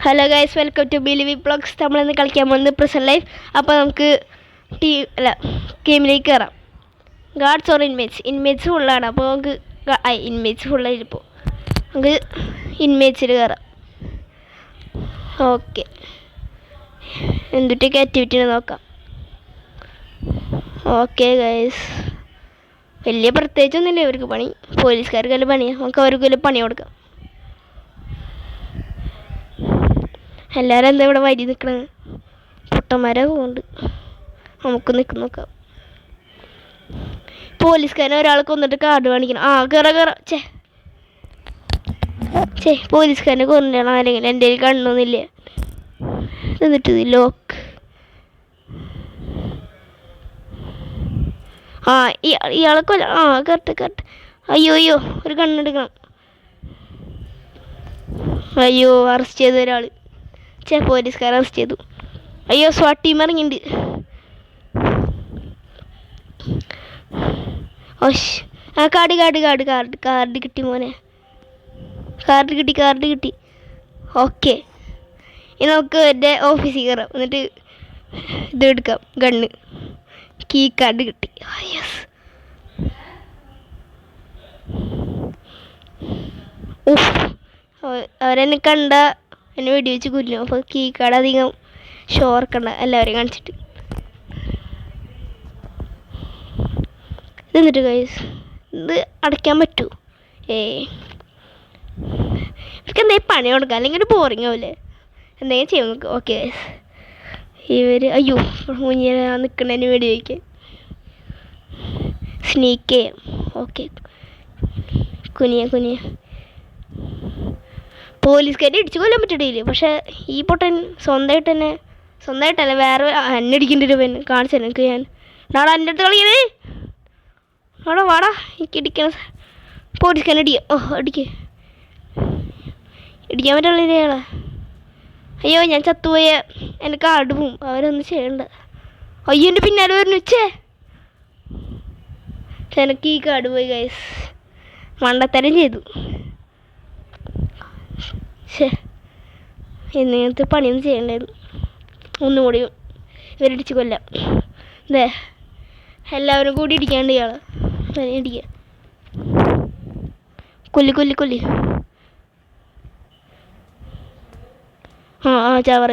Hello guys, welcome to ബിലിവി blogs. നമ്മളിന്ന് കളിക്കാൻ പോകുന്നത് പ്രസന്റ് ലൈഫ്. അപ്പോൾ നമുക്ക് ഗെയിമിലേക്ക് കയറാം. ഗാർഡ്സ് ഓർ ഇൻമേറ്റ്സ് ഫുള്ളാണ്. അപ്പോൾ നമുക്ക് ഇൻമേറ്റ്സ് ഫുള്ളായിരിപ്പോൾ നമുക്ക് ഇൻമേറ്റ്സിൽ കയറാം. ഓക്കെ, എന്തൊക്കെ ആക്ടിവിറ്റി നോക്കാം. ഓക്കെ ഗൈസ്, വലിയ പ്രത്യേകിച്ചൊന്നുമില്ല ഇവർക്ക് പണി. പോലീസുകാർക്ക് വല്ല പണിയാണ്, നമുക്ക് അവർക്ക് വല്ല പണി കൊടുക്കാം. എല്ലാവരും എന്താ ഇവിടെ വരി നിൽക്കണത്? പൊട്ടന്മാരെ പോകുന്നുണ്ട്. നമുക്ക് നോക്കാം. പോലീസുകാരനെ ഒരാൾക്ക് കൊന്നിട്ട് കാർഡ് കാണിക്കണം. കയറ പോലീസുകാരനെ കൊന്നിട്ടാണ് ആരെങ്കിലും. എൻ്റെ കയ്യിൽ കണ്ണൊന്നുമില്ല. എന്നിട്ട് ലോക്ക്. ഇയാളെ കൊല്ല. കറക്റ്റ്. അയ്യോ ഒരു കണ്ണെടുക്കണം. അയ്യോ, അറസ്റ്റ് ചെയ്ത ഒരാൾ. പോലീസുകാരെ അറസ്റ്റ് ചെയ്തു. അയ്യോ, സ്വാട്ട് ടീം ഇറങ്ങിയിട്ടുണ്ട്. കാർഡ് കിട്ടി മോനെ. കാർഡ് കിട്ടി. ഓക്കെ, ഇനി നമുക്ക് എൻ്റെ ഓഫീസിൽ കയറാം. എന്നിട്ട് ഇത് എടുക്കാം, ഗണ്ണ്. കീ കാർഡ് കിട്ടി. യെസ്. അവരെന്നെ കണ്ട എന്നെ വെടിവെച്ച് കൊല്ലും. അപ്പോൾ കീ കാർഡ് അധികം ഷോർക്കണ്ട എല്ലാവരെയും കാണിച്ചിട്ട്. എന്നിട്ട് ഗൈസ്, ഇത് അടയ്ക്കാൻ പറ്റുമോ? ഇവർക്ക് എന്തെങ്കിലും പണി കൊടുക്കാം, അല്ലെങ്കിൽ ഒരു ബോറിങ് ആവില്ലേ? എന്തെങ്കിലും ചെയ്യാൻ നോക്കുക. ഓക്കെ ഗൈസ്, അയ്യോ മുന്നിൽ നിൽക്കണതിന് വെടിവെക്കാൻ. സ്നീക്ക് ചെയ്യാം. ഓക്കെ, കുനിയ പോലീസുകാരെ ഇടിച്ചു കൊല്ലാൻ പറ്റിയിട്ടില്ല. പക്ഷേ ഈ പൊട്ടൻ സ്വന്തമായിട്ടല്ല വേറെ എന്നെ അടിക്കേണ്ടി വരും. കാണിച്ചു തരാം എനിക്ക്. നാളെ എൻ്റെ അടുത്ത് കളിക്കണേ. വാടാ എനിക്ക് ഇടിക്കണം. പോലീസുകാരനെ ഇടിക്കാൻ പറ്റുള്ള ഇയാളെ. അയ്യോ, ഞാൻ ചത്തുപോയ എൻ്റെ കാർഡ് പോവും. അവരൊന്നും ചെയ്യണ്ട. അയ്യോ, എൻ്റെ പിന്നാലെ വരുന്നു. എനിക്ക് ഈ കാർഡ് പോയി ഗൈസ്. മണ്ടത്തരം ചെയ്തു. ഇങ്ങനത്തെ പണിയൊന്നും ചെയ്യണ്ടായിരുന്നു. ഒന്നുകൂടി ഇവരടിച്ച് കൊല്ലാം. എല്ലാവരും കൂടി ഇടിക്കാണ്ട് ഇയാളെ. ഇടിക്കുക. കൊല്ലി. ചവറ.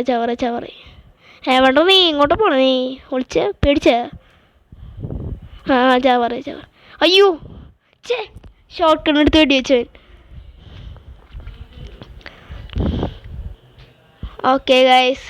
എവിടെ നീ ഇങ്ങോട്ട് പോണ? നീ പേടിച്ച? ചവറ. അയ്യോ, ഷോട്ട് ഗണ്ണെടുത്ത് വെടി വെച്ചവൻ. Okay guys,